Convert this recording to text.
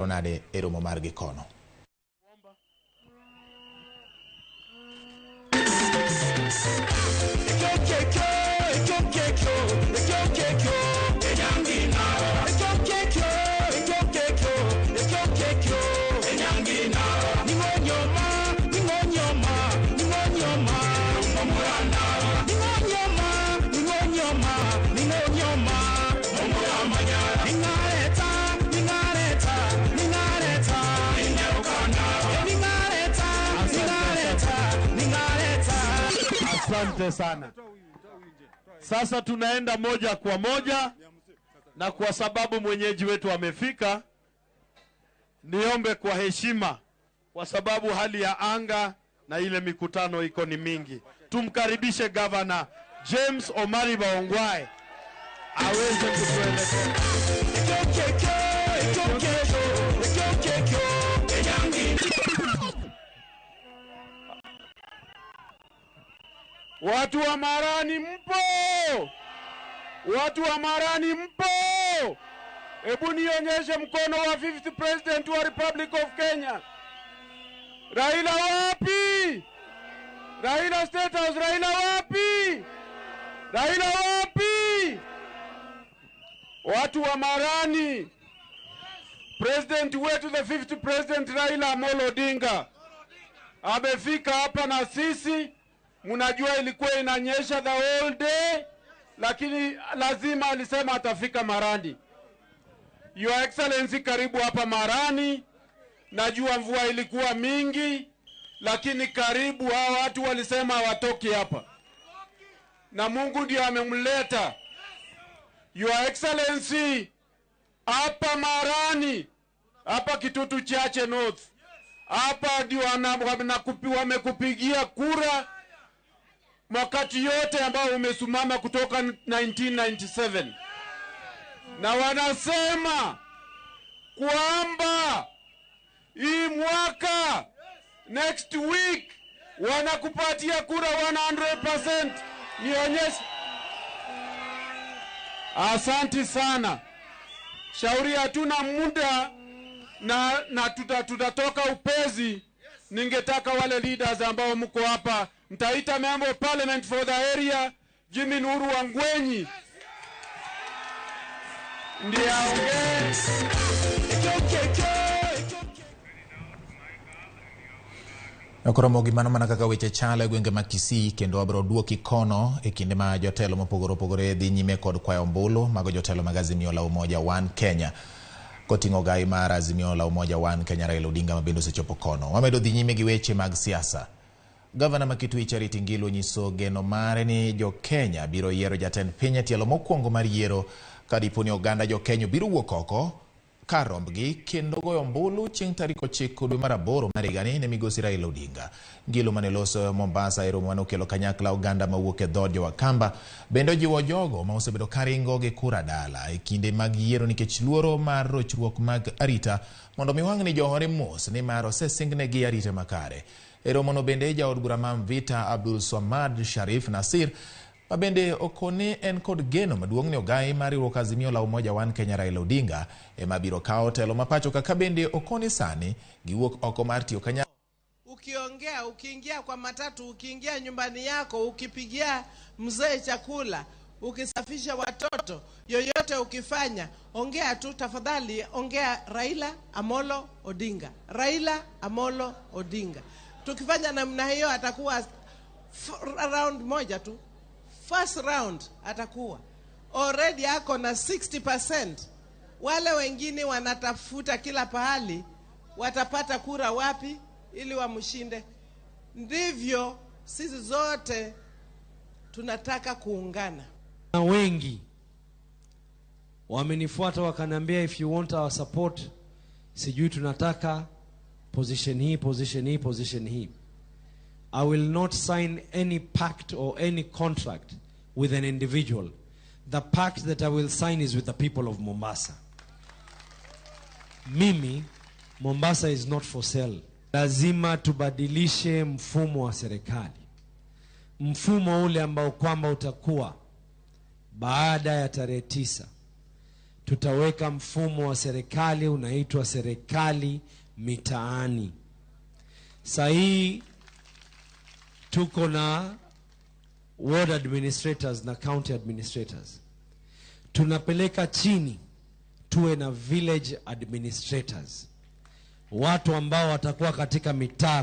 Ronade eromo margi kono. Asante sana. Sasa tunaenda moja kwa moja, na kwa sababu mwenyeji wetu amefika, niombe kwa heshima, kwa sababu hali ya anga na ile mikutano iko ni mingi, tumkaribishe Governor James Omariba Ongwae aweze kutuelekea. Watu wa Marani mpo? Watu wa Marani mpo? Hebu nionyeshe mkono wa 50th President wa Republic of Kenya. Raila wapi? Raila State House, Raila wapi? Raila wapi? Watu wa Marani, President wetu, the 50th President Raila Amolo Odinga amefika hapa na sisi. Mnajua ilikuwa inanyesha the whole day, lakini lazima alisema atafika Marani. Your Excellency, karibu hapa Marani. Najua mvua ilikuwa mingi, lakini karibu. Hao watu walisema watoki hapa, na Mungu ndiye amemleta. Your Excellency, hapa Marani, hapa Kitutu Chache North, hapa ndio wamekupigia kura wakati yote ambao umesimama kutoka 1997, na wanasema kwamba hii mwaka next week wanakupatia kura 100%. Nionyeshe. Asante sana. Shauri hatuna muda na tutatoka upezi. Ningetaka wale leaders ambao mko hapa, mtaita member of parliament for the area, Jimmy Nuru Wangwenyi ndiye aongee. Ramogi mano mana kaka weche chalo gwenge ma Kisii, kendo abro duoki kono e kinde ma jotelo mopogore opogore dhi nyime kod kwayo ombulu mago jotelo mag Azimio la Umoja One Kenya. Kotingo gai mar Azimio la Umoja One Kenya Raila Odinga mabendo sechopo kono. Wamedo dhi nyime gi weche mag siasa. Governor Makitui Charity Ngilu nyiso geno mare ni jo Kenya biro yiero jatend piny tielo mokwongo mar yiero kadiponi oganda jo Kenya biro wuok oko karombgi kendo goyo ombulu chieng' tarik 9 dwe mar 8 mar higani ne migosi Raila Odinga. Ngilu mane loso Mombasa e romo mane okelo kanyakla oganda mawuok e dhod jo Wakamba bendo jiwo jogo ma osebedo karingo gi kura dala e kinde mag yiero nikech luoro mar rochruok mag arita mondo miwang' ni johore mos ni mar osesingnegi arita makare. E romo no bende jaod bura ma Mvita Abdul Swamad Sharif Nasir mabende okone en kod geno maduong' ni ogai mar riwruok Azimio la Umoja One Kenya Raila Odinga ema biro kawo telo mapacho kaka bende okone sani giwuok oko mar tiyo kanya. Ukiongea, ukiingia kwa matatu, ukiingia nyumbani yako, ukipigia mzee chakula, ukisafisha watoto, yoyote ukifanya, ongea tu tafadhali, ongea Raila Amolo Odinga, Raila Amolo Odinga. Tukifanya namna hiyo atakuwa round moja tu, first round atakuwa already ako na 60%. Wale wengine wanatafuta kila pahali watapata kura wapi ili wamshinde. Ndivyo sisi zote tunataka kuungana. Na wengi wamenifuata wakaniambia, if you want our support, sijui tunataka position hii, position hii, position hii. I will not sign any pact or any contract with an individual. The pact that I will sign is with the people of Mombasa. Mimi, Mombasa is not for sale. Lazima tubadilishe mfumo wa serikali. Mfumo ule ambao kwamba utakuwa baada ya tarehe 9. tutaweka mfumo wa serikali unaitwa serikali mitaani. Sahii tuko na ward administrators na county administrators. Tunapeleka chini tuwe na village administrators, watu ambao watakuwa katika mitaa